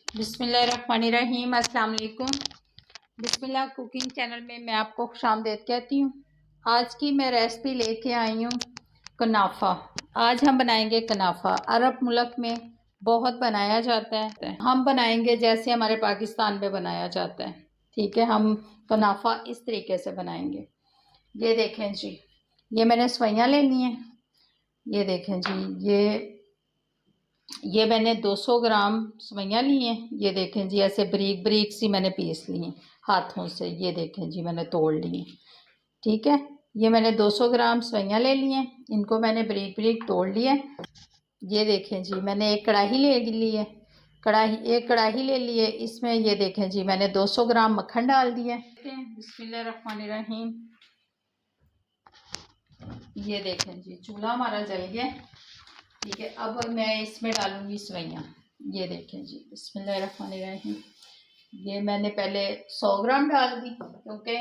बिस्मिल्लाहिर्रहमानिर्रहीम। अस्सलाम वालेकुम। बिस्मिल्लाह कुकिंग चैनल में मैं आपको खुशामदीद कहती हूँ। आज की मैं रेसिपी लेके आई हूँ कनाफा। आज हम बनाएंगे कनाफा। अरब मुल्क में बहुत बनाया जाता है। हम बनाएंगे जैसे हमारे पाकिस्तान में बनाया जाता है। ठीक है, हम कनाफा इस तरीके से बनाएंगे। ये देखें जी, ये मैंने सवैयाँ ले ली हैं। ये देखें जी, ये मैंने 200 ग्राम सवैयाँ ली हैं। ये देखें जी, ऐसे बारीक बारीक सी मैंने पीस ली हैं हाथों से। ये देखें जी, मैंने तोड़ ली हैं। ठीक है, ये मैंने 200 ग्राम सवैयाँ ले ली हैं। इनको मैंने बारीक बारीक तोड़ लिया है। ये देखें जी, मैंने एक कढ़ाई ले ली है। एक कढ़ाई ले ली है। इसमें ये देखें जी, मैंने 200 ग्राम मक्खन डाल दिया है। बिस्मिल्लाहिर्रहमानिर्रहीम। ये देखें जी, चूल्हा हमारा जल गया। ठीक है, अब मैं इसमें डालूंगी सवैयाँ। ये देखें जी, बिस्मिल्लाहिर्रहमानिर्रहीम। ये मैंने पहले 100 ग्राम डाल दी, क्योंकि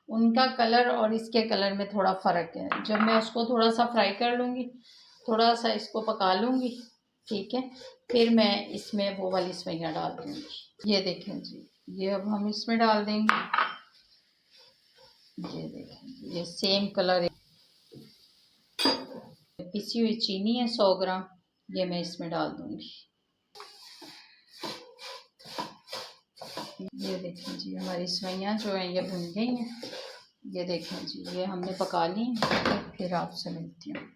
उनका कलर और इसके कलर में थोड़ा फ़र्क है। जब मैं उसको थोड़ा सा फ्राई कर लूँगी, थोड़ा सा इसको पका लूँगी, ठीक है, फिर मैं इसमें वो वाली सवैयाँ डाल दूँगी। ये देखें जी, ये अब हम इसमें डाल देंगे। ये देखें, ये सेम कलर। पिसी हुई चीनी है 100 ग्राम, ये मैं इसमें डाल दूँगी। ये देखें जी, हमारी सवैयाँ जो हैं ये भुन गई हैं। ये देखें जी, ये हमने पका ली हैं। फिर आपसे मिलती हूँ।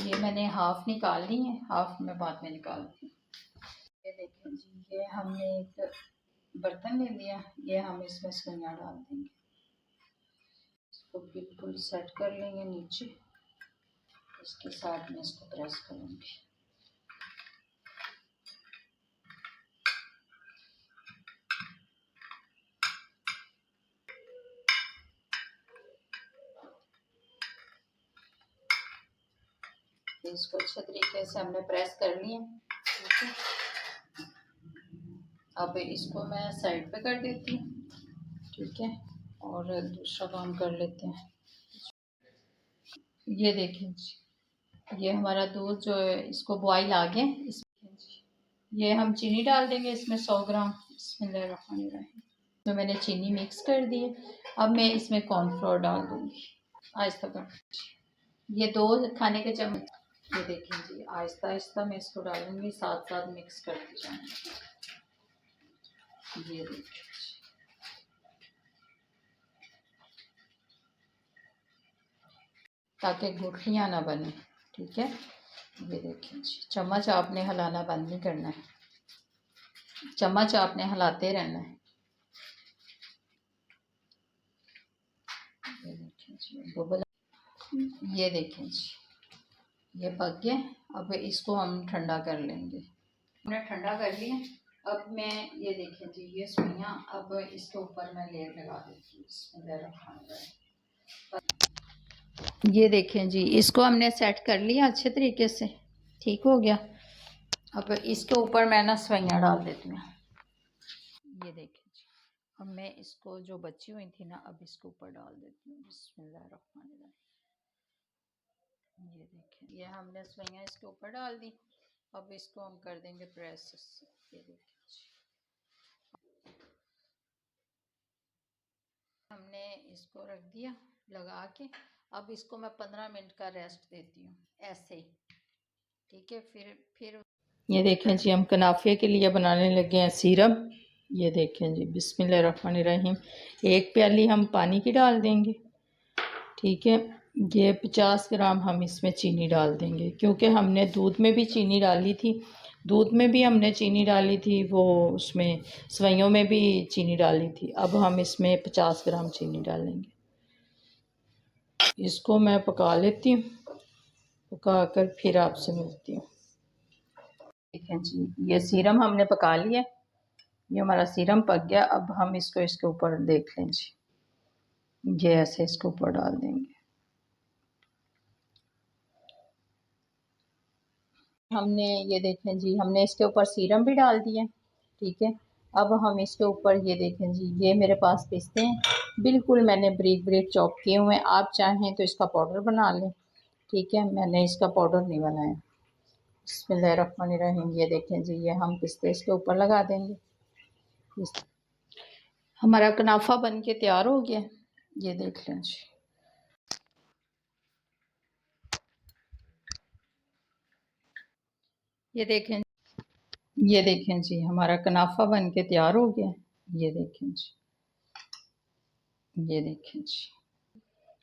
ये मैंने हाफ निकाल ली है, हाफ मैं बाद में निकालती हूँ। ये देखें जी, ये हमने एक बर्तन ले लिया। ये हम इसमें सवैयाँ डाल देंगे। इसको बिल्कुल सेट कर लेंगे नीचे। इसके साथ में इसको प्रेस करेंगे। इसको अच्छे तरीके से हमने प्रेस कर लिया। ठीक है, अब इसको मैं साइड पे कर देती हूँ। ठीक है, और दूसरा काम कर लेते हैं। ये देखें जी, ये हमारा दूध जो है इसको बॉईल आ गया। इसमें ये हम चीनी डाल देंगे इसमें 100 ग्राम। बिस्मिल्लाहिर्रहमानिर्रहीम। तो मैंने चीनी मिक्स कर दी है। अब मैं इसमें कॉर्नफ्लोर डाल दूँगी आहिस्ता कर। ये 2 खाने के चम्मच। ये देखें जी, आहिस्ता आहिस्ता मैं इसको डालूंगी, साथ साथ मिक्स करती जाऊँगी। ये देखिए, ताकि गुठलियाँ ना बने। ठीक है, ये देखिए जी, चम्मच आपने हिलाना बंद नहीं करना है, चम्मच आपने हिलाते रहना है। ये देखें जी, बबल। ये देखें जी, ये पक गया। अब इसको हम ठंडा कर लेंगे। हमने ठंडा कर लिया। अब मैं ये देखें जी, ये सवैयाँ अब इसके ऊपर मैं लेयर लगा देती हूँ। ये देखें जी, इसको हमने सेट कर लिया अच्छे तरीके से। ठीक हो गया। अब इसके ऊपर मैं ना सवैयाँ डाल देती हूँ। ये देखें जी, अब मैं इसको जो बची हुई थी ना, अब इसके ऊपर डाल देती हूँ। बिस्मिल्लाहिर्रहमानिर्रहीम। ये देखें, ये हमने सवैयाँ इसके ऊपर डाल दी। अब इसको हम कर देंगे प्रेस। ये देखें जी, हमने इसको रख दिया लगा के। अब इसको मैं 15 मिनट का रेस्ट देती हूँ ऐसे ही। ठीक है, फिर ये देखें जी, हम कनाफे के लिए बनाने लगे हैं सीरम। ये देखें जी, बिस्मिल्लाहिर्रहमानिर्रहीम। 1 प्याली हम पानी की डाल देंगे। ठीक है, ये 50 ग्राम हम इसमें चीनी डाल देंगे, क्योंकि हमने दूध में भी चीनी डाली थी। दूध में भी हमने चीनी डाली थी, वो उसमें सवैयों में भी चीनी डाली थी। अब हम इसमें 50 ग्राम चीनी डालेंगे। इसको मैं पका लेती हूँ, पका कर फिर आपसे मिलती हूँ। देखें जी, ये सीरम हमने पका लिया। ये हमारा सीरम पक गया। अब हम इसको इसके ऊपर देख लें जी, ये ऐसे इसके ऊपर डाल देंगे। हमने ये देखें जी, हमने इसके ऊपर सीरम भी डाल दिया। ठीक है, अब हम इसके ऊपर ये देखें जी, ये मेरे पास पिस्ते हैं, बिल्कुल मैंने ब्रीक ब्रीक चॉप किए हुए हैं। आप चाहें तो इसका पाउडर बना लें। ठीक है, मैंने इसका पाउडर नहीं बनाया। बिस्मिल्लाहिर्रहमानिर्रहीम। ये देखें जी, ये हम पिस्ते इसके ऊपर लगा देंगे। हमारा कनाफा बन के तैयार हो गया। ये देख लें जी, ये देखें, ये देखें जी, हमारा कनाफा बन के तैयार हो गया। ये देखें जी, ये देखें जी।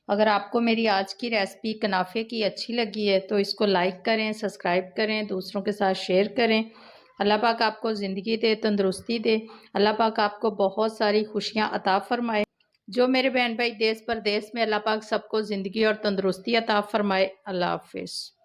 अगर आपको मेरी आज की रेसिपी कनाफे की अच्छी लगी है तो इसको लाइक करें, सब्सक्राइब करें, दूसरों के साथ शेयर करें। अल्लाह पाक आपको ज़िंदगी दे, तंदुरुस्ती दे। अल्लाह पाक आपको बहुत सारी खुशियाँ अता फरमाए। जो मेरे बहन भाई देश परदेश में, अल्लाह पाक सबको ज़िंदगी और तंदुरुस्ती अता फरमाए। अल्लाह हाफिज़।